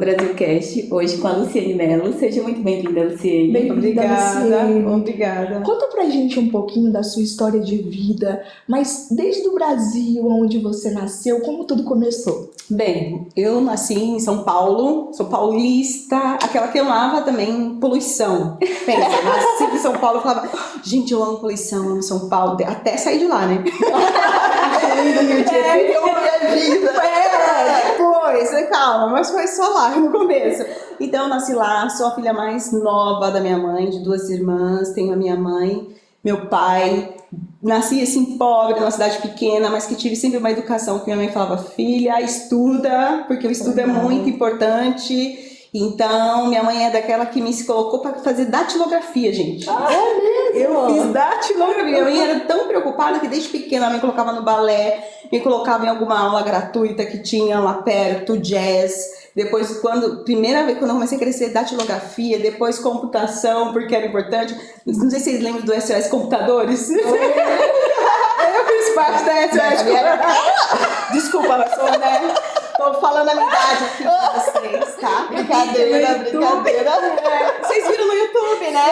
Brasilcast, hoje com a Luciene Mello. Seja muito bem-vinda, Luciene. Bem-vinda, Luciene. Obrigada. Conta pra gente um pouquinho da sua história de vida, mas desde o Brasil, onde você nasceu, como tudo começou? Bem, eu nasci em São Paulo, sou paulista, aquela que amava também poluição. Pensa, nasci em São Paulo e falava, gente, eu amo poluição, amo São Paulo, até sair de lá, né? Depois, calma, mas foi só lá no começo. Então eu nasci lá, sou a filha mais nova da minha mãe, de 2 irmãs, tenho a minha mãe, meu pai. Nasci assim pobre, numa cidade pequena, mas que tive sempre uma educação que minha mãe falava, filha, estuda, porque o estudo é muito importante. Então, minha mãe é daquela que me colocou para fazer datilografia, gente. É mesmo? Eu fiz datilografia. Minha mãe era tão preocupada que desde pequena ela me colocava no balé, me colocava em alguma aula gratuita que tinha lá perto, jazz. Depois, primeira vez quando eu comecei a crescer datilografia, depois computação, porque era importante. Não sei se vocês lembram do SOS Computadores. Eu fiz parte da SOS. Desculpa, mas sou, né? Tô falando a minha idade aqui pra vocês, tá? Brincadeira. Vocês viram no YouTube, né?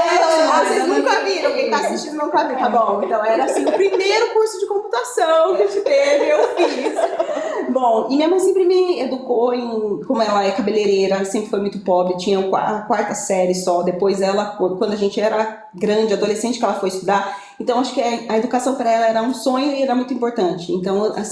Vocês nunca viram. Quem tá assistindo nunca viu. Tá bom, então era assim, o primeiro curso de computação que a gente teve, eu fiz. Bom, e minha mãe sempre me educou como ela é cabeleireira, sempre foi muito pobre, tinha a 4ª série só. Depois ela, quando a gente era grande, adolescente, que ela foi estudar. Então acho que a educação para ela era um sonho e era muito importante. Então eu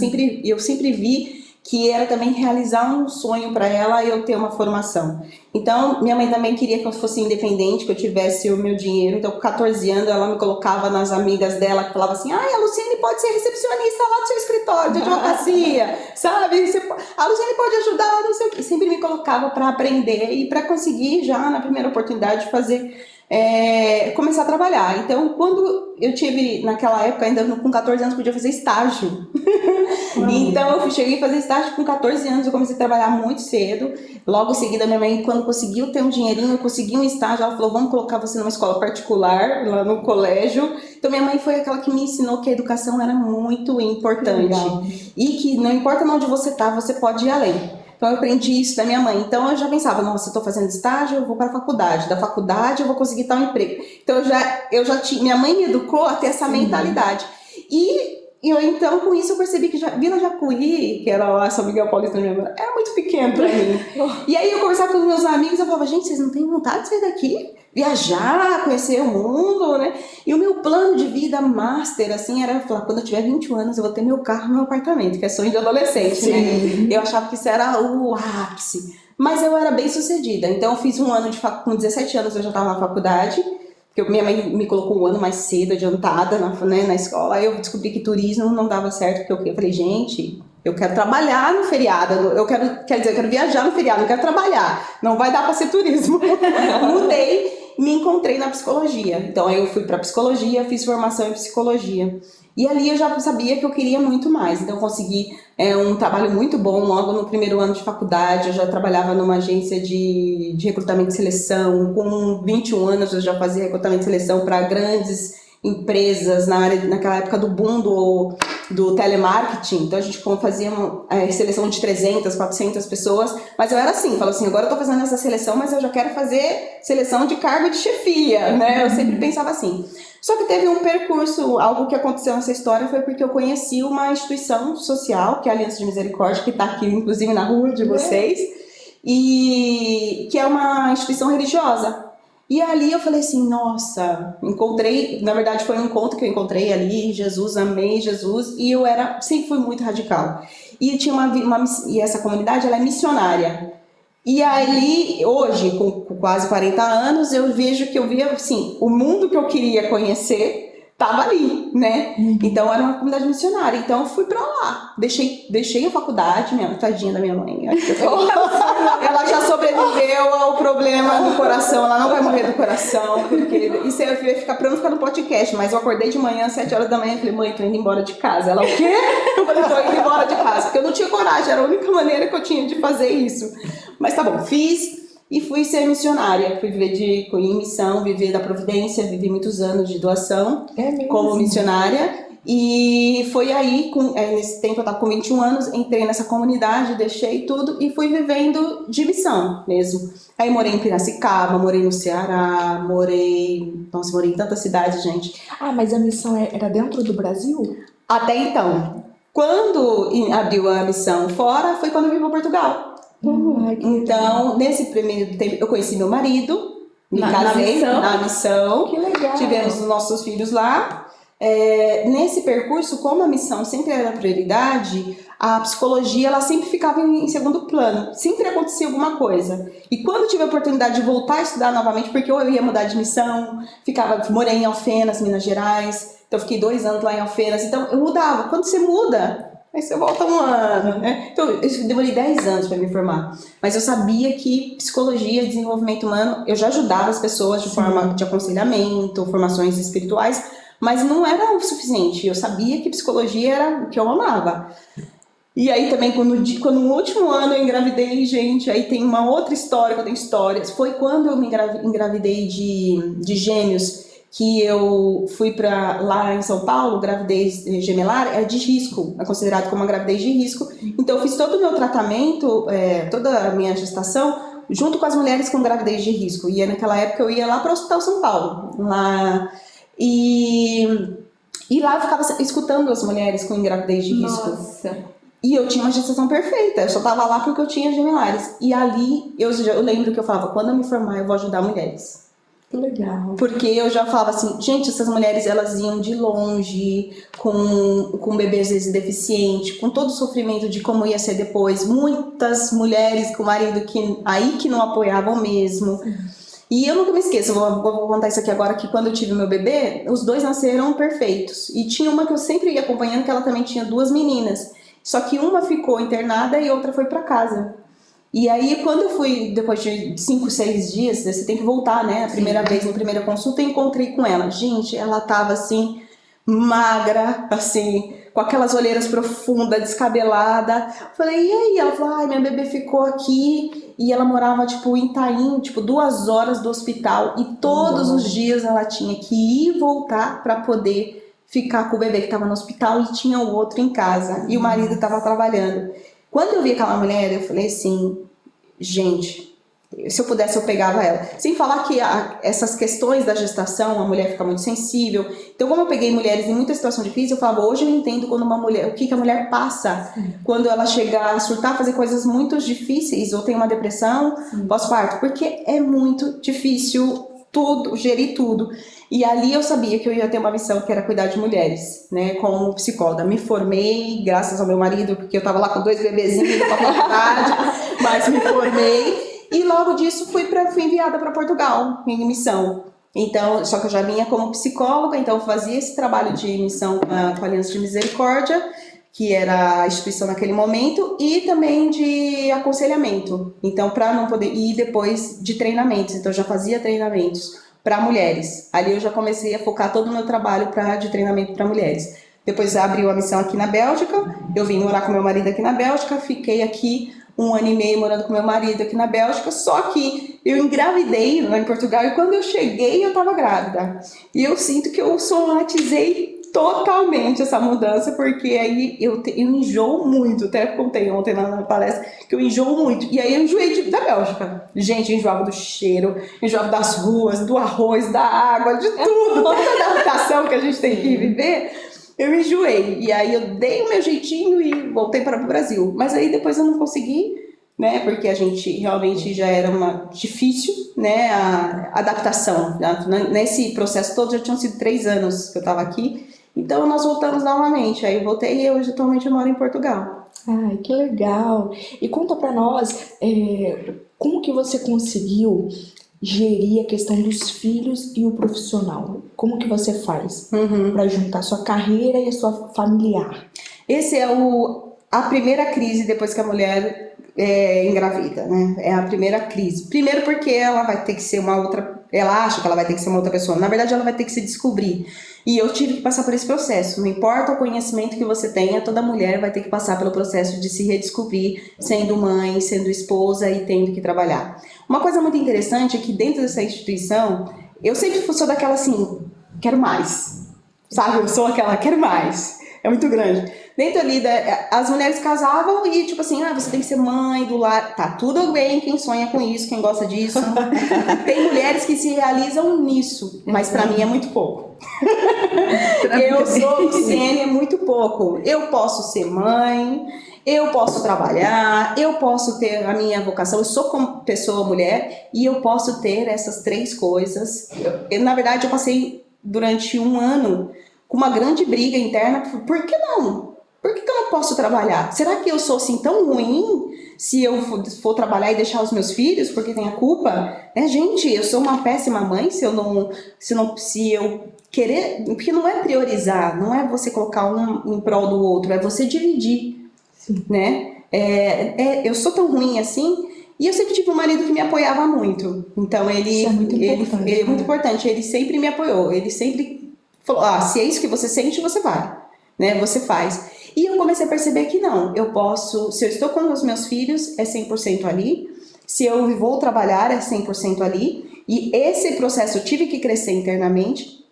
sempre vi que era também realizar um sonho para ela e eu ter uma formação. Então, minha mãe também queria que eu fosse independente, que eu tivesse o meu dinheiro. Então, com 14 anos, ela me colocava nas amigas dela, que falava assim, a Luciene pode ser recepcionista lá do seu escritório de advocacia, sabe? A Luciene pode ajudar, não sei o quê. Sempre me colocava para aprender e para conseguir já, na primeira oportunidade, começar a trabalhar. Então, quando eu tive, naquela época, ainda com 14 anos, podia fazer estágio. Então, eu cheguei a fazer estágio com 14 anos, eu comecei a trabalhar muito cedo. Logo em seguida, minha mãe, quando conseguiu ter um dinheirinho, eu consegui um estágio, ela falou, vamos colocar você numa escola particular, lá no colégio. Então, minha mãe foi aquela que me ensinou que a educação era muito importante. Legal. E que não importa onde você tá, você pode ir além. Então eu aprendi isso da minha mãe. Então eu já pensava, nossa, eu tô fazendo estágio, eu vou para a faculdade. Da faculdade eu vou conseguir tal emprego. Então eu já tinha, minha mãe me educou a ter essa mentalidade. E então com isso eu percebi que Vila Jacuí, que era lá São Miguel Paulista, era muito pequeno para mim. E aí eu conversava com os meus amigos, eu falava, gente, vocês não têm vontade de sair daqui? Viajar, conhecer o mundo, né? E o meu plano de vida master, assim, era falar, quando eu tiver 21 anos, eu vou ter meu carro e meu apartamento, que é sonho de adolescente, né? Eu achava que isso era o ápice. Mas eu era bem sucedida. Então, eu fiz um ano de faculdade, com 17 anos eu já estava na faculdade, porque minha mãe me colocou um ano mais cedo, adiantada, na escola. Aí eu descobri que turismo não dava certo, porque eu falei, gente, eu quero trabalhar no feriado, eu quero viajar no feriado, não quero trabalhar. Não vai dar para ser turismo. Mudei. Me encontrei na psicologia. Então aí eu fui para psicologia, fiz formação em psicologia. E ali eu já sabia que eu queria muito mais. Então eu consegui um trabalho muito bom logo no primeiro ano de faculdade. Eu já trabalhava numa agência de recrutamento e seleção. Com 21 anos eu já fazia recrutamento e seleção para grandes empresas naquela época do boom do telemarketing. Então a gente fazia seleção de 300, 400 pessoas, mas eu era assim, falava assim, agora eu tô fazendo essa seleção, mas eu já quero fazer seleção de cargo de chefia, né? Eu sempre pensava assim. Só que teve um percurso, algo que aconteceu nessa história foi porque eu conheci uma instituição social, que é a Aliança de Misericórdia, que está aqui inclusive na rua de vocês, e que é uma instituição religiosa. E ali eu falei assim, nossa, encontrei, na verdade foi um encontro que eu encontrei ali, Jesus, amei Jesus, e eu sempre fui muito radical. E tinha e essa comunidade, ela é missionária. E ali, hoje, com quase 40 anos, eu vejo que eu via, assim, o mundo que eu queria conhecer tava ali, né? Então era uma comunidade missionária. Então eu fui pra lá. Deixei a faculdade, tadinha da minha mãe. Ela já sobreviveu ao problema do coração. Ela não vai morrer do coração, porque isso eu ia ficar pra não ficar no podcast. Mas eu acordei de manhã, às 7 horas da manhã, e falei, mãe, tô indo embora de casa. Ela, o quê? Eu falei, tô indo embora de casa. Porque eu não tinha coragem, era a única maneira que eu tinha de fazer isso. Mas tá bom, fiz. E fui ser missionária, fui viver em missão, viver da providência, vivi muitos anos de doação como missionária. E foi aí, nesse tempo eu estava com 21 anos, entrei nessa comunidade, deixei tudo e fui vivendo de missão mesmo. Aí morei em Piracicaba, morei no Ceará, morei em tantas cidades, gente. Ah, mas a missão era dentro do Brasil? Até então. Quando abriu a missão fora, foi quando eu vim para Portugal. Ai, que legal. Então, nesse primeiro tempo, eu conheci meu marido, me casei na missão. Que legal. Tivemos os nossos filhos lá. Nesse percurso, como a missão sempre era prioridade, a psicologia ela sempre ficava em segundo plano, sempre acontecia alguma coisa. E quando eu tive a oportunidade de voltar a estudar novamente, porque eu ia mudar de missão, morei em Alfenas, Minas Gerais, então eu fiquei 2 anos lá em Alfenas, então eu mudava. Quando você muda, aí você volta 1 ano, né? Então eu demorei 10 anos para me formar, mas eu sabia que psicologia, desenvolvimento humano, eu já ajudava as pessoas de forma de aconselhamento, formações espirituais, mas não era o suficiente. Eu sabia que psicologia era o que eu amava. E aí também, quando no último ano eu engravidei, gente, aí tem uma outra história, que eu tenho histórias. Foi quando eu me engravidei de gêmeos, que eu fui para lá em São Paulo, gravidez gemelar, é de risco, é considerado como uma gravidez de risco. Então eu fiz todo o meu tratamento, toda a minha gestação, junto com as mulheres com gravidez de risco. E naquela época eu ia lá para o Hospital São Paulo, lá... E lá eu ficava escutando as mulheres com gravidez de risco. Nossa. E eu tinha uma gestação perfeita, eu só tava lá porque eu tinha gemelares. E ali eu lembro que eu falava, quando eu me formar eu vou ajudar mulheres. Que legal. Porque eu já falava assim, gente, essas mulheres elas iam de longe, com bebês às vezes deficiente, com todo o sofrimento de como ia ser depois. Muitas mulheres com marido que não apoiavam mesmo. E eu nunca me esqueço, vou contar isso aqui agora, que quando eu tive meu bebê, os 2 nasceram perfeitos. E tinha uma que eu sempre ia acompanhando, que ela também tinha 2 meninas. Só que uma ficou internada e outra foi pra casa. E aí, quando eu fui, depois de 5, 6 dias, você tem que voltar, né? A primeira vez, na primeira consulta, eu encontrei com ela. Gente, ela tava assim, magra, assim, com aquelas olheiras profundas, descabelada. Falei, e aí? Ela falou, ai, minha bebê ficou aqui. E ela morava, em Itaim, 2 horas do hospital. E todos os dias ela tinha que ir e voltar para poder ficar com o bebê que estava no hospital e tinha o outro em casa. E o marido estava trabalhando. Quando eu vi aquela mulher, eu falei assim, gente, se eu pudesse eu pegava ela. Sem falar que essas questões da gestação, a mulher fica muito sensível. Então, como eu peguei mulheres em muita situação de crise, eu falava, hoje eu entendo quando uma mulher, o que a mulher passa quando ela chega a surtar, fazer coisas muito difíceis, ou tem uma depressão pós-parto, porque é muito difícil gerir tudo. E ali eu sabia que eu ia ter uma missão que era cuidar de mulheres, né, como psicóloga. Me formei, graças ao meu marido, porque eu tava lá com 2 bebezinhos pra faculdade, mas me formei. E logo disso fui enviada para Portugal, em missão. Então, só que eu já vinha como psicóloga, então eu fazia esse trabalho de missão com a Aliança de Misericórdia, que era a instituição naquele momento, e também de aconselhamento. Então, para não poder ir depois de treinamentos, então eu já fazia treinamentos para mulheres. Ali eu já comecei a focar todo o meu trabalho de treinamento para mulheres. Depois abriu a missão aqui na Bélgica, eu vim morar com meu marido aqui na Bélgica, fiquei aqui 1 ano e meio morando com meu marido aqui na Bélgica, só que eu engravidei lá em Portugal e quando eu cheguei eu estava grávida. E eu sinto que eu somatizei totalmente essa mudança, porque aí eu enjoo muito, até contei ontem na palestra, que eu enjoo muito, e aí eu enjoei da Bélgica. Gente, eu enjoava do cheiro, enjoava das ruas, do arroz, da água, de tudo, toda a adaptação que a gente tem que viver, eu enjoei, e aí eu dei o meu jeitinho e voltei para o Brasil, mas aí depois eu não consegui, né, porque a gente realmente já era difícil, né, a adaptação, nesse processo todo já tinham sido 3 anos que eu estava aqui. Então nós voltamos novamente, aí eu voltei e hoje atualmente eu moro em Portugal. Ai, que legal! E conta pra nós, como que você conseguiu gerir a questão dos filhos e o profissional? Como que você faz para juntar sua carreira e a sua familiar? Esse é a primeira crise depois que a mulher engravida, né? É a primeira crise. Primeiro porque ela vai ter que ser ela acha que ela vai ter que ser uma outra pessoa. Na verdade, ela vai ter que se descobrir. E eu tive que passar por esse processo. Não importa o conhecimento que você tenha, toda mulher vai ter que passar pelo processo de se redescobrir, sendo mãe, sendo esposa e tendo que trabalhar. Uma coisa muito interessante é que dentro dessa instituição, eu sempre sou daquela assim, quero mais. sabe? Eu sou aquela, quero mais. É muito grande. Dentro ali, as mulheres casavam e tipo assim, você tem que ser mãe do lar. Tá tudo bem quem sonha com isso, quem gosta disso. Tem mulheres que se realizam nisso, mas pra mim é muito pouco. Eu sou Luciene, é muito pouco. Eu posso ser mãe, eu posso trabalhar, eu posso ter a minha vocação, eu sou como pessoa mulher e eu posso ter essas 3 coisas. Na verdade, eu passei durante 1 ano com uma grande briga interna. Por que não? Por que eu não posso trabalhar? Será que eu sou assim tão ruim se eu for trabalhar e deixar os meus filhos porque tem a culpa? Gente, eu sou uma péssima mãe se eu querer, porque não é priorizar, não é você colocar um em prol do outro, é você dividir, né? Eu sou tão ruim assim. E eu sempre tive um marido que me apoiava muito. Então ele é muito importante. Ele é muito importante. Ele sempre me apoiou. Ele sempre falou: se é isso que você sente, você vai, né? Você faz. E eu comecei a perceber que não, eu posso, se eu estou com os meus filhos, é 100% ali, se eu vou trabalhar, é 100% ali, e esse processo eu tive que crescer internamente,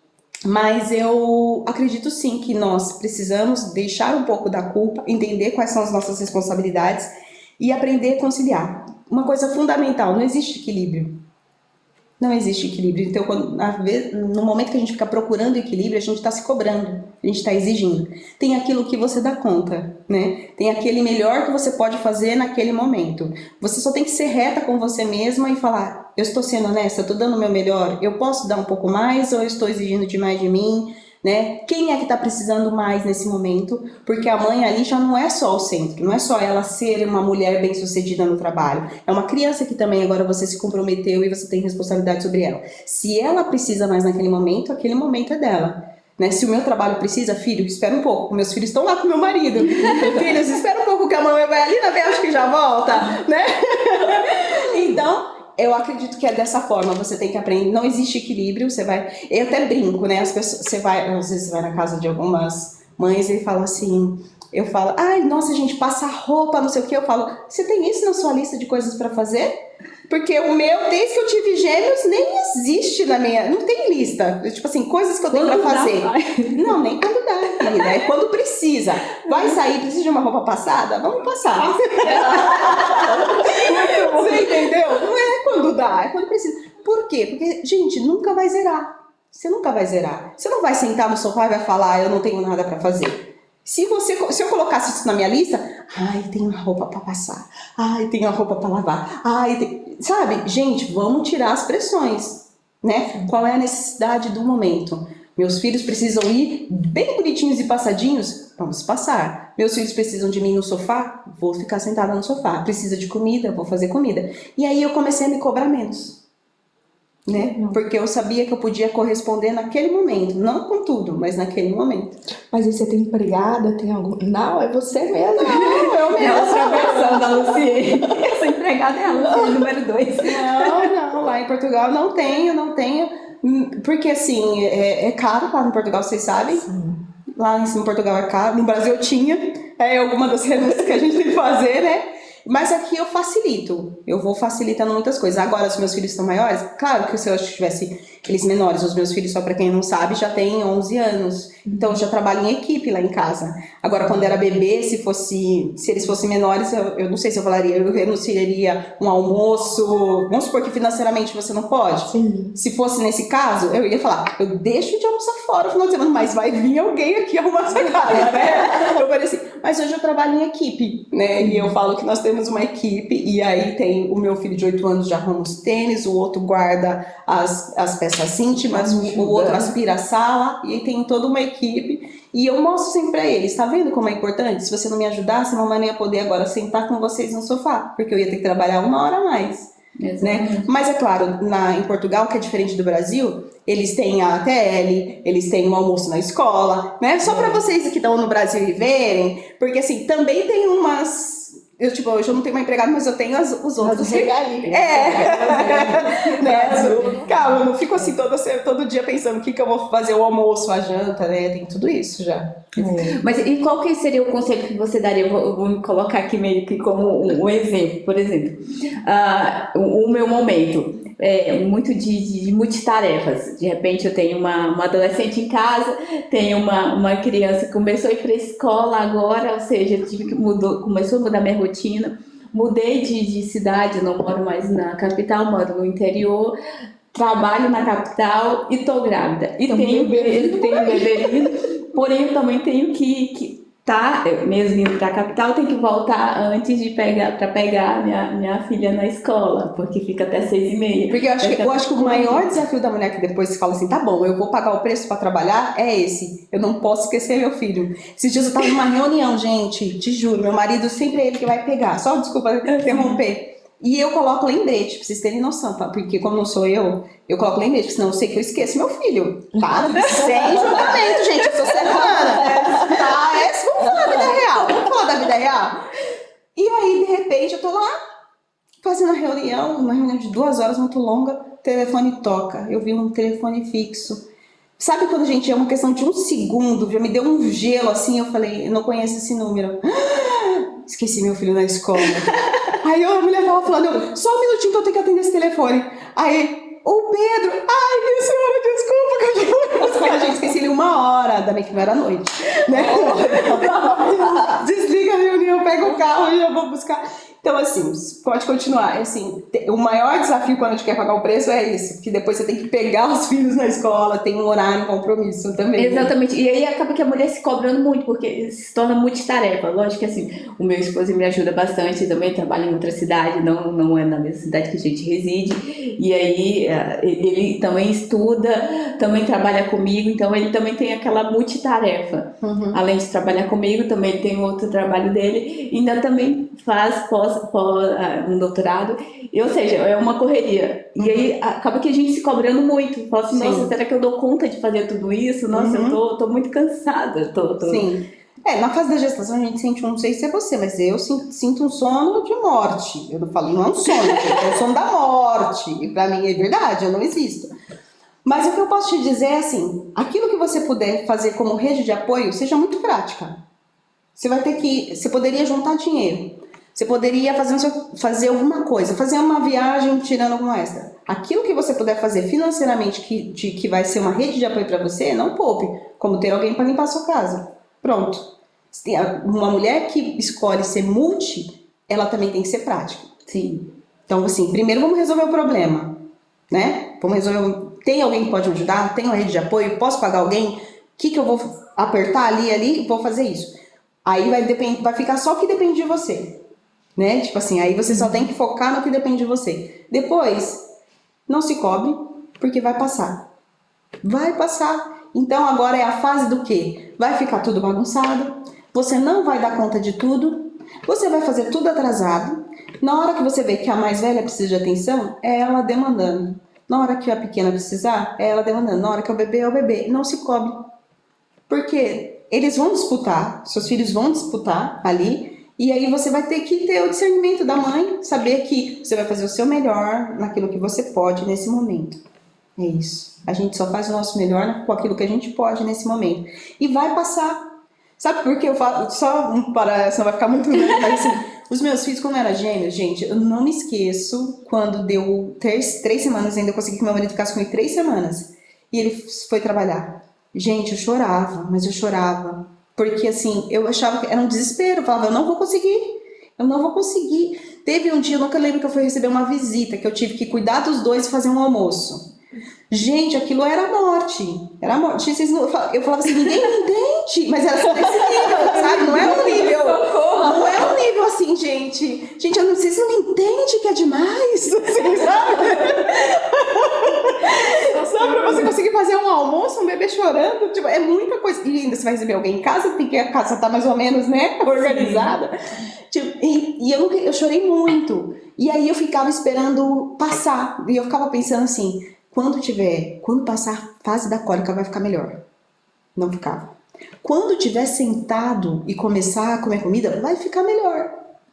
mas eu acredito sim que nós precisamos deixar um pouco da culpa, entender quais são as nossas responsabilidades e aprender a conciliar. Uma coisa fundamental, não existe equilíbrio. Não existe equilíbrio. Então, no momento que a gente fica procurando equilíbrio, a gente está se cobrando, a gente está exigindo. Tem aquilo que você dá conta, né? Tem aquele melhor que você pode fazer naquele momento. Você só tem que ser reta com você mesma e falar: eu estou sendo honesta, eu estou dando o meu melhor, eu posso dar um pouco mais ou eu estou exigindo demais de mim? Né? Quem é que está precisando mais nesse momento? Porque a mãe ali já não é só o centro, não é só ela ser uma mulher bem-sucedida no trabalho. É uma criança que também agora você se comprometeu e você tem responsabilidade sobre ela. Se ela precisa mais naquele momento, aquele momento é dela. Né? Se o meu trabalho precisa, filho, espera um pouco. Meus filhos estão lá com meu marido. Filhos, espera um pouco que a mamãe vai ali na Bélgica e já volta. Né? Então, eu acredito que é dessa forma, você tem que aprender, não existe equilíbrio, eu até brinco, né, às vezes você vai na casa de algumas mães e fala assim, eu falo, nossa, gente, passa roupa, não sei o que, eu falo, você tem isso na sua lista de coisas pra fazer? Porque o meu, desde que eu tive gêmeos, nem existe na minha, não tem lista, tipo assim, coisas que eu tenho pra fazer. Não, nem quando dá, querida, é quando precisa. Vai sair, precisa de uma roupa passada? Vamos passar. Você entendeu? Não é quando dá, é quando precisa. Por quê? Porque, gente, nunca vai zerar. Você nunca vai zerar. Você não vai sentar no sofá e vai falar, eu não tenho nada pra fazer. Se eu colocasse isso na minha lista, tem uma roupa pra passar, tem uma roupa pra lavar, sabe? Gente, vamos tirar as pressões, né? Qual é a necessidade do momento? Meus filhos precisam ir bem bonitinhos e passadinhos? Vamos passar. Meus filhos precisam de mim no sofá? Vou ficar sentada no sofá. Precisa de comida? Vou fazer comida. E aí eu comecei a me cobrar menos. Né? Porque eu sabia que eu podia corresponder naquele momento, não com tudo, mas naquele momento. Mas aí você tem empregada, tem algum... Não, é você mesmo. Não, eu mesmo. É outra versão da Luciene. Eu sou empregada, é a Luciene número 2. Não, lá em Portugal não tenho. Porque assim, é caro lá em Portugal, vocês sabem. Sim. Lá em Portugal é caro, no Brasil eu tinha. É alguma das renúncias que a gente tem que fazer, né? Mas aqui eu facilito, eu vou facilitando muitas coisas. Agora, os meus filhos estão maiores, claro que se eu tivesse eles menores, os meus filhos, só para quem não sabe, já têm 11 anos. Então, eu já trabalho em equipe lá em casa. Agora, quando era bebê, se eles fossem menores, eu não sei se eu falaria, eu renunciaria um almoço. Vamos supor que financeiramente você não pode. Sim. Se fosse nesse caso, eu ia falar, eu deixo de almoçar fora no final de semana, mas vai vir alguém aqui arrumar essa casa, né? Eu falei assim, mas hoje eu trabalho em equipe, né? E eu falo que nós temos uma equipe, e aí tem o meu filho de 8 anos já arruma os tênis, o outro guarda as peças íntimas, o outro aspira a sala, e aí tem toda uma equipe. E eu mostro sempre pra eles, tá vendo como é importante? Se você não me ajudasse, a mamãe não ia poder agora sentar com vocês no sofá, porque eu ia ter que trabalhar 1 hora a mais. Né? Mas é claro, em Portugal, que é diferente do Brasil, eles têm a ATL, eles têm um almoço na escola, né? Só pra vocês que estão no Brasil e verem, porque assim, também tem umas... hoje eu não tenho uma empregada, mas eu tenho os outros regalinhos. Calma, eu não fico assim todo dia pensando o que eu vou fazer, o almoço, a janta, né? Tem tudo isso já. Mas e qual que seria o conselho que você daria? Eu vou me colocar aqui meio que como um exemplo, por exemplo. O meu momento. muito de multitarefas. De repente eu tenho uma adolescente em casa, tenho uma criança que começou a ir para a escola agora, ou seja, eu tive que começou a mudar minha rotina. Mudei de cidade, não moro mais na capital, moro no interior, trabalho na capital e tô grávida. E tenho um bebê, porém eu também tenho que tá, mesmo indo para a capital, tem que voltar antes de pegar minha filha na escola, porque fica até 6h30. Porque eu acho que o maior desafio da mulher que depois fala assim, tá bom, eu vou pagar o preço para trabalhar, é esse. Eu não posso esquecer meu filho. Esses dias eu tava numa reunião, gente, te juro, meu marido sempre é ele que vai pegar. Só desculpa interromper. E eu coloco lembrete, pra vocês terem noção, tá? Porque como não sou eu coloco lembrete, senão eu sei que eu esqueço meu filho, tá? Sem julgamento, gente, eu sou serrana, tá? Vamos falar da vida real, vamos falar da vida real. E aí, de repente, eu tô lá, fazendo uma reunião de 2 horas, muito longa, o telefone toca, eu vi um telefone fixo. Sabe quando a gente é uma questão de 1 segundo, já me deu um gelo assim, eu falei, eu não conheço esse número. Esqueci meu filho na escola. Aí a mulher tava falando, só um minutinho que eu tenho que atender esse telefone. Aí, o Pedro, ai, minha senhora, desculpa, que eu gente, esqueci ele 1 hora, ainda bem que não era noite, né? Desliga a reunião, pega o carro e eu vou buscar. Então, assim, pode continuar. Assim, o maior desafio quando a gente quer pagar o preço é isso, porque depois você tem que pegar os filhos na escola, tem um horário, um compromisso também. Exatamente. E aí acaba que a mulher se cobrando muito, porque se torna multitarefa. Lógico que assim, o meu esposo me ajuda bastante, também trabalha em outra cidade, não é na mesma cidade que a gente reside. E aí ele também estuda, também trabalha comigo, então ele também tem aquela multitarefa. Além de trabalhar comigo, também tem outro trabalho dele, e ainda também faz um doutorado, ou seja, é uma correria. E aí acaba que a gente se cobrando muito. Fala assim, nossa, será que eu dou conta de fazer tudo isso? Nossa, eu tô muito cansada. Sim. Na fase da gestação a gente sente, não sei se é você, mas eu sinto um sono de morte. Eu não falo, não é um sono, é um sono da morte. E pra mim é verdade, eu não existo. Mas o que eu posso te dizer é assim, aquilo que você puder fazer como rede de apoio, seja muito prática. Você poderia juntar dinheiro. Você poderia fazer alguma coisa, fazer uma viagem tirando algum extra. Aquilo que você puder fazer financeiramente que vai ser uma rede de apoio para você, não poupe. Como ter alguém para limpar a sua casa. Pronto. Uma mulher que escolhe ser multi, ela também tem que ser prática. Sim. Então, assim, primeiro vamos resolver o problema, né? Tem alguém que pode me ajudar? Tem uma rede de apoio? Posso pagar alguém? O que eu vou apertar ali? Vou fazer isso. Aí vai ficar só o que depende de você. Né? Tipo assim, aí você só tem que focar no que depende de você. Depois, não se cobre, porque vai passar. Vai passar. Então agora é a fase do quê? Vai ficar tudo bagunçado, você não vai dar conta de tudo, você vai fazer tudo atrasado. Na hora que você vê que a mais velha precisa de atenção, é ela demandando. Na hora que a pequena precisar, é ela demandando. Na hora que é o bebê. Não se cobre. Porque eles vão disputar, seus filhos vão disputar ali. E aí você vai ter que ter o discernimento da mãe, saber que você vai fazer o seu melhor naquilo que você pode nesse momento. É isso. A gente só faz o nosso melhor com aquilo que a gente pode nesse momento. E vai passar. Sabe por que eu falo? Só para, senão vai ficar muito grande, mas assim, os meus filhos, quando eram gêmeos, gente, eu não me esqueço quando deu 3 semanas, ainda eu consegui que meu marido ficasse comigo 3 semanas. E ele foi trabalhar. Gente, eu chorava, mas eu chorava. Porque assim, eu achava que era um desespero. Eu falava, eu não vou conseguir. Teve um dia, eu nunca lembro que eu fui receber uma visita, que eu tive que cuidar dos 2 e fazer um almoço. Gente, aquilo era morte. Era morte. Eu falava assim, ninguém me entende. Mas era só desse nível, sabe? Não é um nível. Não é um nível assim, gente. Gente, eu não sei se não me entende que é demais. Assim, sabe? Só pra você conseguir fazer um almoço, um bebê chorando. Tipo, é muita coisa. E ainda você vai receber alguém em casa, porque a casa tá mais ou menos, né, organizada. Tipo, e eu chorei muito. E aí eu ficava esperando passar. E eu ficava pensando assim, quando passar a fase da cólica vai ficar melhor. Não ficava. Quando tiver sentado e começar a comer comida, vai ficar melhor.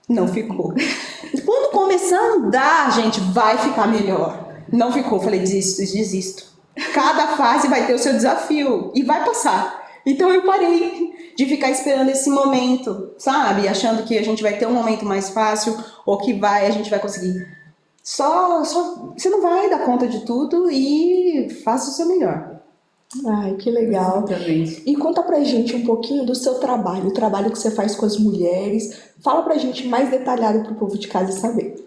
Não ficou. Quando começar a andar, gente, vai ficar melhor. Não ficou. Falei, desisto. Cada fase vai ter o seu desafio e vai passar. Então eu parei de ficar esperando esse momento, sabe? Achando que a gente vai ter um momento mais fácil ou que a gente vai conseguir. você não vai dar conta de tudo e faça o seu melhor. Ai, que legal. Exatamente. E conta pra gente um pouquinho do seu trabalho, o trabalho que você faz com as mulheres. Fala pra gente mais detalhado pro povo de casa saber.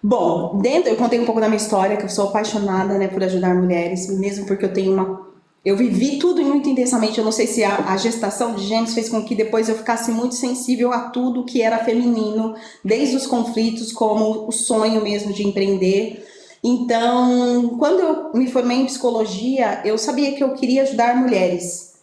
Bom, eu contei um pouco da minha história, que eu sou apaixonada, né, por ajudar mulheres, mesmo porque eu vivi tudo muito intensamente. Eu não sei se a gestação de gêmeos fez com que depois eu ficasse muito sensível a tudo que era feminino, desde os conflitos, como o sonho mesmo de empreender. Então, quando eu me formei em psicologia, eu sabia que eu queria ajudar mulheres.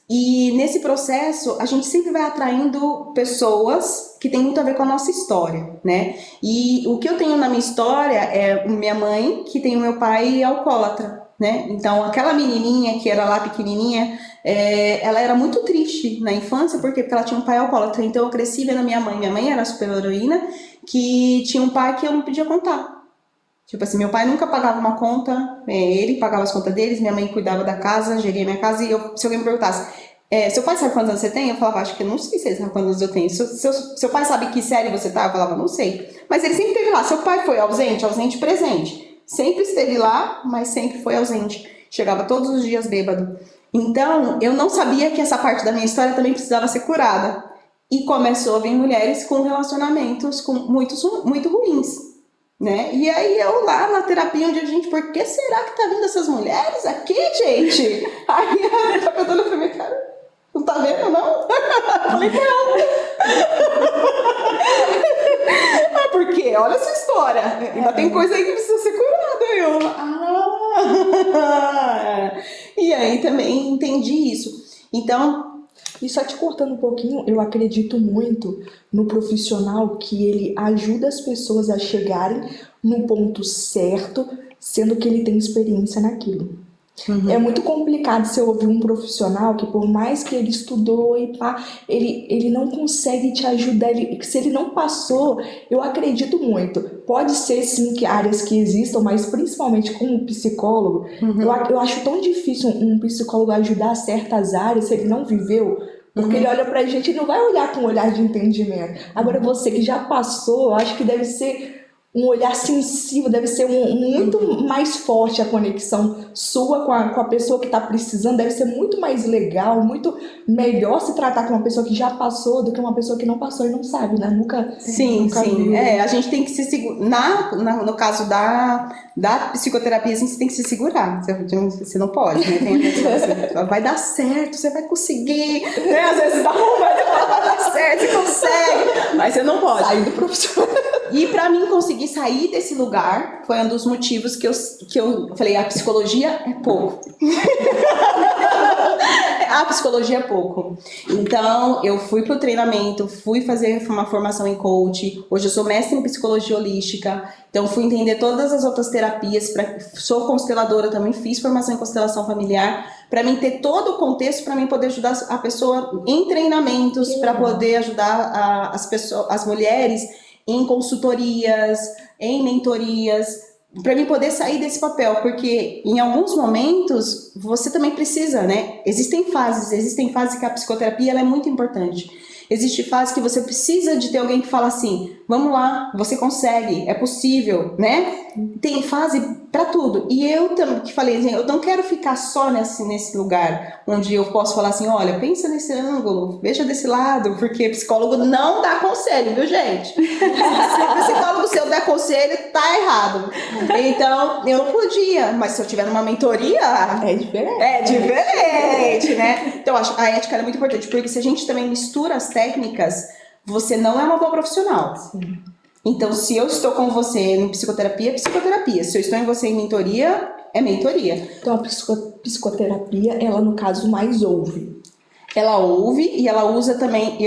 E nesse processo, a gente sempre vai atraindo pessoas que têm muito a ver com a nossa história, né? E o que eu tenho na minha história é minha mãe, que tem o meu pai alcoólatra, né? Então, aquela menininha que era lá pequenininha, ela era muito triste na infância, porque ela tinha um pai alcoólatra. Então, eu cresci vendo a minha mãe. Minha mãe era super heroína, que tinha um pai que eu não podia contar. Tipo assim, meu pai nunca pagava uma conta, ele pagava as contas deles, minha mãe cuidava da casa, geria minha casa, e se alguém me perguntasse, seu pai sabe quantos anos você tem? Eu falava, acho que eu não sei se ele sabe quantos anos eu tenho. Seu pai sabe que série você tá? Eu falava, não sei. Mas ele sempre esteve lá. Seu pai foi ausente? Ausente presente. Sempre esteve lá, mas sempre foi ausente. Chegava todos os dias bêbado. Então, eu não sabia que essa parte da minha história também precisava ser curada. E começou a vir mulheres com relacionamentos muito ruins. Né? E aí eu lá na terapia, onde a gente, por que será que tá vindo essas mulheres aqui, gente? Aí a terapeuta olhou pra mim, cara, não tá vendo, não? Eu falei, não. Ah, por quê? Olha essa história. Ainda tem coisa aí que precisa ser curada. E aí também entendi isso. Então, E só te cortando um pouquinho, eu acredito muito no profissional que ele ajuda as pessoas a chegarem no ponto certo, sendo que ele tem experiência naquilo. É muito complicado você ouvir um profissional que, por mais que ele estudou e pá, ele não consegue te ajudar. Se ele não passou, eu acredito muito. Pode ser sim que áreas que existam, mas principalmente como psicólogo, eu acho tão difícil um psicólogo ajudar certas áreas se ele não viveu. Porque ele olha pra gente e não vai olhar com um olhar de entendimento. Agora você que já passou, eu acho que deve ser um olhar sensível, deve ser muito mais forte a conexão sua com a pessoa que está precisando, deve ser muito mais legal, muito melhor se tratar com uma pessoa que já passou do que uma pessoa que não passou e não sabe, né? Nunca sim. A gente tem que se segurar. No caso da psicoterapia, a gente tem que se segurar. Você não pode, né? Tem a pessoa assim, vai dar certo, você vai conseguir. Né? Às vezes dá vai dar certo, você consegue. Mas você não pode. Sair do profissional. E pra mim conseguir sair desse lugar foi um dos motivos que eu falei, a psicologia é pouco. A psicologia é pouco. Então, eu fui pro treinamento, fui fazer uma formação em coach. Hoje eu sou mestre em psicologia holística. Então, fui entender todas as outras terapias. Sou consteladora, também fiz formação em constelação familiar. Para mim ter todo o contexto, para mim poder ajudar a pessoa em treinamentos, para poder ajudar as mulheres em consultorias, em mentorias, para mim poder sair desse papel, porque em alguns momentos você também precisa, né? Existem fases que a psicoterapia ela é muito importante. Existe fase que você precisa de ter alguém que fala assim, vamos lá, você consegue, é possível, né? Tem fase para tudo. E eu também que falei assim, eu não quero ficar só nesse lugar onde eu posso falar assim, olha, pensa nesse ângulo, veja desse lado, porque psicólogo não dá conselho, viu, gente? Se o psicólogo seu der conselho, tá errado. Então, eu não podia, mas se eu tiver numa mentoria... É diferente. É diferente, né? Então, a ética é muito importante, porque se a gente também mistura as técnicas, você não é uma boa profissional. Sim. Então, se eu estou com você em psicoterapia, é psicoterapia. Se eu estou em você em mentoria, é mentoria. Então, a psicoterapia, ela no caso mais ouve. Ela ouve e ela usa também,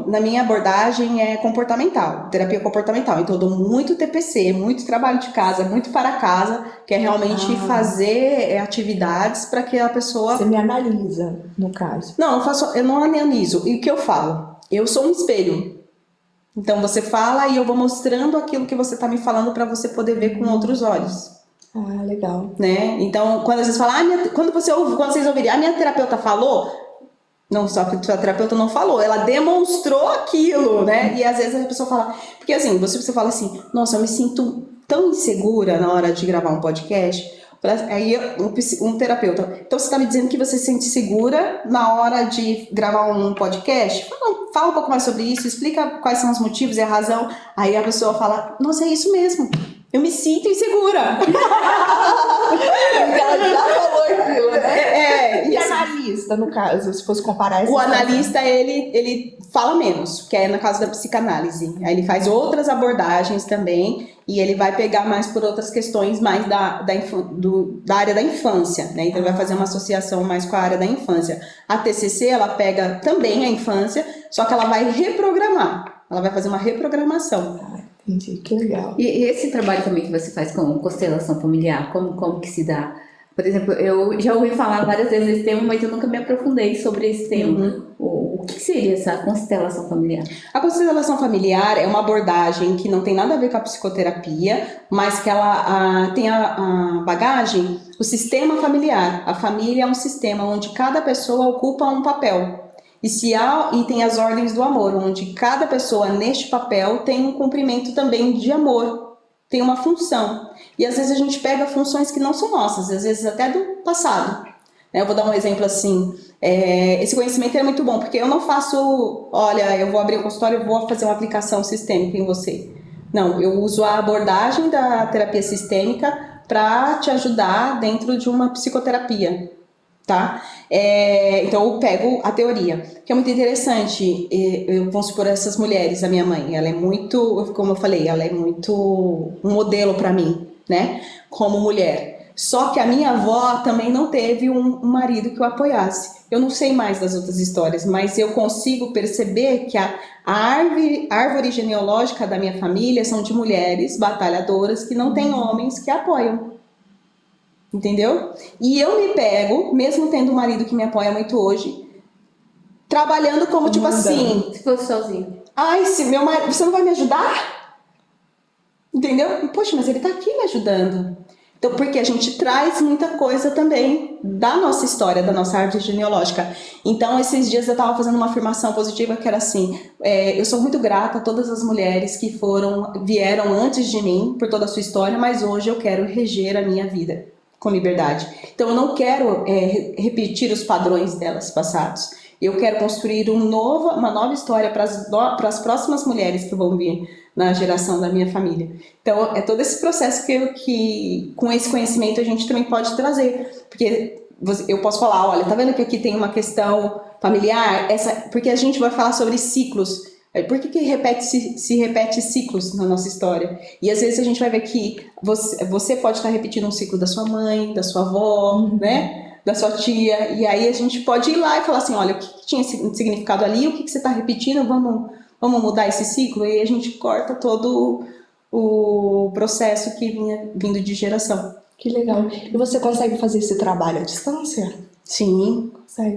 na minha abordagem é comportamental, terapia comportamental. Então eu dou muito TPC, muito trabalho de casa, muito para casa, que é realmente fazer atividades para que a pessoa... Você me analisa, no caso. Não, eu não analiso. E o que eu falo? Eu sou um espelho. Então você fala e eu vou mostrando aquilo que você está me falando para você poder ver com outros olhos. Ah, legal. Né? Então, quando vocês falam, quando vocês ouvirem, a minha terapeuta falou... Não, só que a terapeuta não falou, ela demonstrou aquilo, né? E às vezes a pessoa fala... Porque assim, você fala assim, nossa, eu me sinto tão insegura na hora de gravar um podcast. Aí um terapeuta, então você está me dizendo que você se sente segura na hora de gravar um podcast? Fala um pouco mais sobre isso, explica quais são os motivos e a razão. Aí a pessoa fala, nossa, é isso mesmo, eu me sinto insegura. Ela já falou aquilo, né? E assim, analista, no caso, se fosse comparar essa o analista, ele fala menos, que é no caso da psicanálise. Aí ele faz outras abordagens também, e ele vai pegar mais por outras questões mais da área da infância, né? Então ele vai fazer uma associação mais com a área da infância. A TCC, ela pega também a infância, só que ela vai reprogramar. Ela vai fazer uma reprogramação. Entendi, que legal. E esse trabalho também que você faz com constelação familiar, como que se dá? Por exemplo, eu já ouvi falar várias vezes desse tema, mas eu nunca me aprofundei sobre esse tema. O que seria essa constelação familiar? A constelação familiar é uma abordagem que não tem nada a ver com a psicoterapia, mas que ela tem a bagagem, o sistema familiar. A família é um sistema onde cada pessoa ocupa um papel. E tem as ordens do amor, onde cada pessoa neste papel tem um cumprimento também de amor, tem uma função. E às vezes a gente pega funções que não são nossas, às vezes até do passado. Eu vou dar um exemplo assim, esse conhecimento é muito bom, porque eu não faço, olha, eu vou abrir um consultório e vou fazer uma aplicação sistêmica em você. Não, eu uso a abordagem da terapia sistêmica para te ajudar dentro de uma psicoterapia. Tá? Então eu pego a teoria, que é muito interessante. Vamos supor essas mulheres, a minha mãe, ela é muito, como eu falei, ela é muito um modelo para mim, né? Como mulher. Só que a minha avó também não teve um marido que o apoiasse. Eu não sei mais das outras histórias, mas eu consigo perceber que a árvore genealógica da minha família são de mulheres batalhadoras que não têm homens que apoiam. Entendeu? E eu me pego, mesmo tendo um marido que me apoia muito hoje, trabalhando como tipo assim... Se fosse sozinho. Ai, se meu marido... Você não vai me ajudar? Entendeu? Poxa, mas ele tá aqui me ajudando. Então, porque a gente traz muita coisa também da nossa história, da nossa árvore genealógica. Então, esses dias eu tava fazendo uma afirmação positiva que era assim, eu sou muito grata a todas as mulheres que vieram antes de mim, por toda a sua história, mas hoje eu quero reger a minha vida com liberdade. Então eu não quero repetir os padrões delas passados. Eu quero construir uma nova história para as próximas mulheres que vão vir na geração da minha família. Então é todo esse processo que com esse conhecimento a gente também pode trazer. Porque eu posso falar, olha, tá vendo que aqui tem uma questão familiar? Porque a gente vai falar sobre ciclos. Por que se repete ciclos na nossa história? E às vezes a gente vai ver que você pode estar repetindo um ciclo da sua mãe, da sua avó, né? Da sua tia. E aí a gente pode ir lá e falar assim, olha, o que tinha significado ali, o que você está repetindo, vamos mudar esse ciclo? E aí a gente corta todo o processo que vinha vindo de geração. Que legal. E você consegue fazer esse trabalho à distância? Sim, Consegue?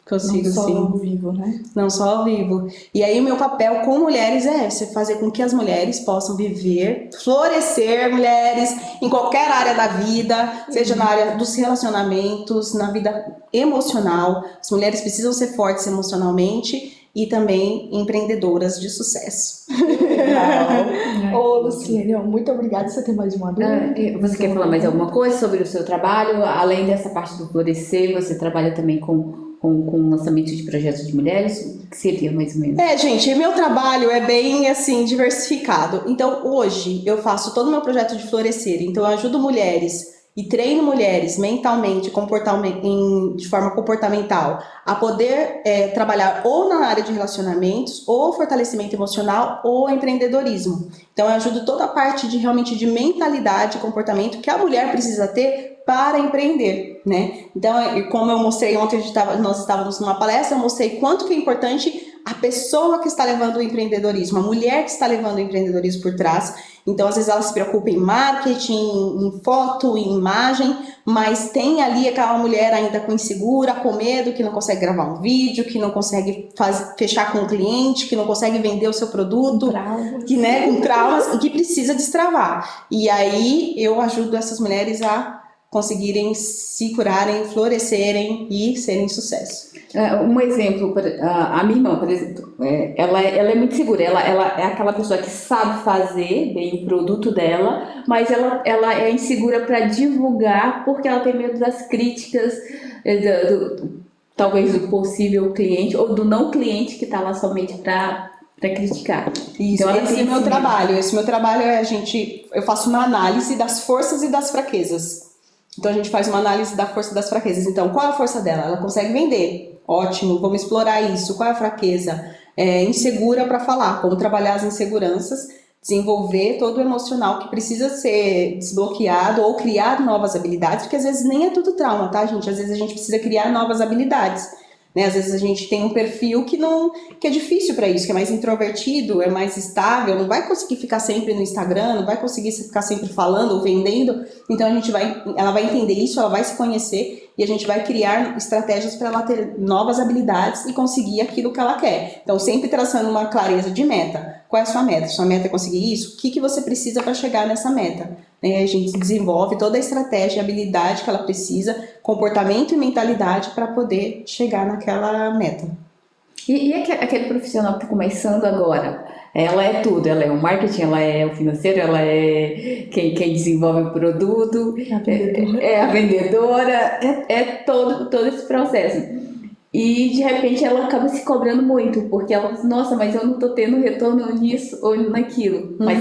consigo, Não só sim. ao vivo, né? Não só ao vivo. E aí o meu papel com mulheres é fazer com que as mulheres possam viver, florescer, mulheres, em qualquer área da vida, seja na área dos relacionamentos, na vida emocional. As mulheres precisam ser fortes emocionalmente e também empreendedoras de sucesso. Legal. Ô, Luciene, muito obrigada. Você tem mais uma dúvida? Você quer falar mais alguma coisa sobre o seu trabalho? Além dessa parte do florescer, você trabalha também com lançamento de projetos de mulheres? O que seria mais ou menos? Gente, meu trabalho é bem assim diversificado. Então hoje eu faço todo o meu projeto de florescer. Então eu ajudo mulheres e treino mulheres mentalmente, de forma comportamental, a poder trabalhar ou na área de relacionamentos, ou fortalecimento emocional, ou empreendedorismo. Então eu ajudo toda a parte realmente de mentalidade e comportamento que a mulher precisa ter para empreender, né? Então, como eu mostrei ontem, nós estávamos numa palestra, eu mostrei quanto que é importante a pessoa que está levando o empreendedorismo, a mulher que está levando o empreendedorismo por trás. Então, às vezes ela se preocupa em marketing, em foto, em imagem, mas tem ali aquela mulher ainda com insegura, com medo, que não consegue gravar um vídeo, que não consegue fechar com o cliente, que não consegue vender o seu produto, com traumas, e que precisa destravar. E aí eu ajudo essas mulheres a conseguirem se curarem, florescerem e serem sucesso. Um exemplo, a minha irmã, por exemplo, ela é muito segura, ela é aquela pessoa que sabe fazer bem o produto dela, mas ela é insegura para divulgar porque ela tem medo das críticas, talvez do possível cliente ou do não cliente que está lá somente para criticar. Isso, Então, esse é meu trabalho. Esse meu trabalho eu faço uma análise das forças e das fraquezas. Então a gente faz uma análise da força e das fraquezas. Então, qual é a força dela? Ela consegue vender. Ótimo, vamos explorar isso. Qual é a fraqueza? Insegura para falar. Como trabalhar as inseguranças, desenvolver todo o emocional que precisa ser desbloqueado ou criar novas habilidades, porque às vezes nem é tudo trauma, tá, gente? Às vezes a gente precisa criar novas habilidades. Né? Às vezes a gente tem um perfil que é difícil para isso, que é mais introvertido, é mais estável, não vai conseguir ficar sempre no Instagram, não vai conseguir ficar sempre falando ou vendendo. Então ela vai entender isso, ela vai se conhecer e a gente vai criar estratégias para ela ter novas habilidades e conseguir aquilo que ela quer. Então sempre traçando uma clareza de meta. Qual é a sua meta? Sua meta é conseguir isso? O que você precisa para chegar nessa meta? A gente desenvolve toda a estratégia e habilidade que ela precisa, comportamento e mentalidade para poder chegar naquela meta. E aquele profissional que está começando agora? Ela é tudo, ela é o marketing, ela é o financeiro, ela é quem desenvolve o produto, é a vendedora, todo esse processo. E de repente ela acaba se cobrando muito, porque ela fala, nossa, mas eu não tô tendo retorno nisso ou naquilo. Mas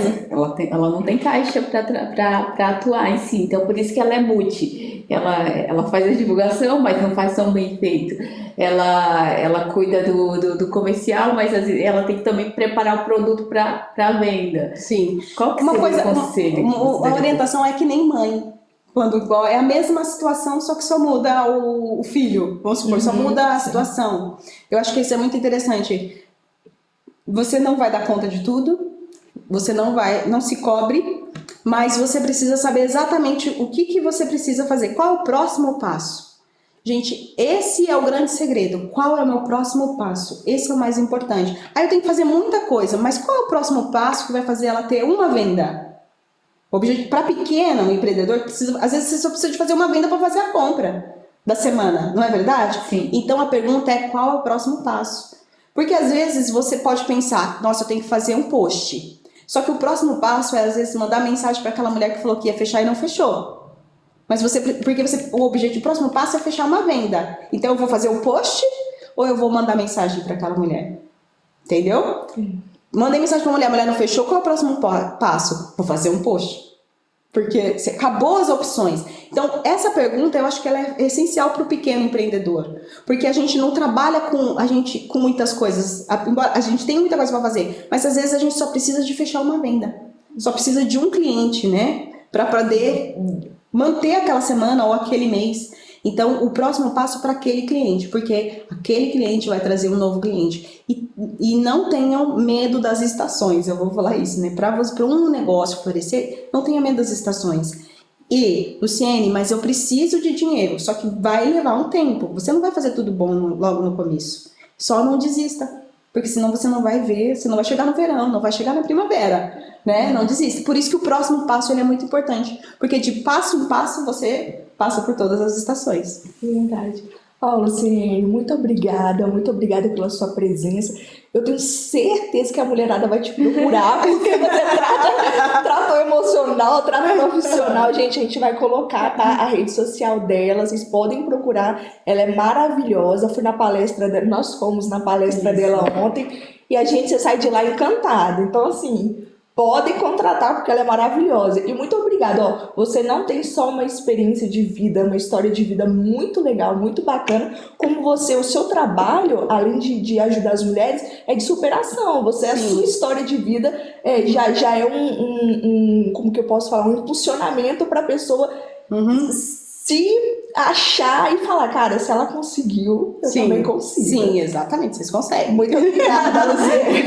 ela não tem caixa para atuar em si, então por isso que ela é multi. Ela faz a divulgação, mas não faz tão bem feito. Ela cuida do comercial, mas ela tem que também preparar o produto para venda. Sim. Qual que seria o conselho? A orientação é que nem mãe. Quando é a mesma situação, só que só muda o filho, vamos supor, só muda a situação. Eu acho que isso é muito interessante. Você não vai dar conta de tudo, você não se cobre, mas você precisa saber exatamente o que você precisa fazer, qual é o próximo passo. Gente, esse é o grande segredo. Qual é o meu próximo passo? Esse é o mais importante. Aí eu tenho que fazer muita coisa, mas qual é o próximo passo que vai fazer ela ter uma venda? Para pequena, um empreendedor, às vezes você só precisa de fazer uma venda para fazer a compra da semana, não é verdade? Sim. Então a pergunta é qual é o próximo passo? Porque às vezes você pode pensar, nossa, eu tenho que fazer um post. Só que o próximo passo é às vezes mandar mensagem para aquela mulher que falou que ia fechar e não fechou. Mas o próximo passo é fechar uma venda. Então eu vou fazer um post ou eu vou mandar mensagem para aquela mulher? Entendeu? Sim. Mandei mensagem pra mulher não fechou, qual é o próximo passo? Vou fazer um post. Porque acabou as opções. Então, essa pergunta eu acho que ela é essencial para o pequeno empreendedor. Porque a gente não trabalha com muitas coisas. Embora a gente tenha muita coisa para fazer, mas às vezes a gente só precisa de fechar uma venda. Só precisa de um cliente, né? Para poder manter aquela semana ou aquele mês. Então, o próximo passo para aquele cliente, porque aquele cliente vai trazer um novo cliente. E não tenham medo das estações, eu vou falar isso, né? Para um negócio florescer, não tenha medo das estações. E, Luciene, mas eu preciso de dinheiro, só que vai levar um tempo. Você não vai fazer tudo bom logo no começo. Só não desista, porque senão você não vai ver, você não vai chegar no verão, não vai chegar na primavera, né? Não desista. Por isso que o próximo passo ele é muito importante, porque de passo em passo você passa por todas as estações. Verdade. Luciene, muito obrigada pela sua presença. Eu tenho certeza que a mulherada vai te procurar, porque você trata o emocional, trata o profissional. Gente, a gente vai colocar, tá, a rede social dela, vocês podem procurar. Ela é maravilhosa. Fui na palestra dela, nós fomos na palestra dela ontem e você sai de lá encantado. Então, assim, podem contratar porque ela é maravilhosa. E muito obrigada. Você não tem só uma experiência de vida, uma história de vida muito legal, muito bacana, como o seu trabalho, além de ajudar as mulheres, é de superação. A sua história de vida já é como que eu posso falar, um impulsionamento para a pessoa se achar e falar, cara, se ela conseguiu, eu também consigo. Sim, exatamente, vocês conseguem. Muito obrigada, Luciene.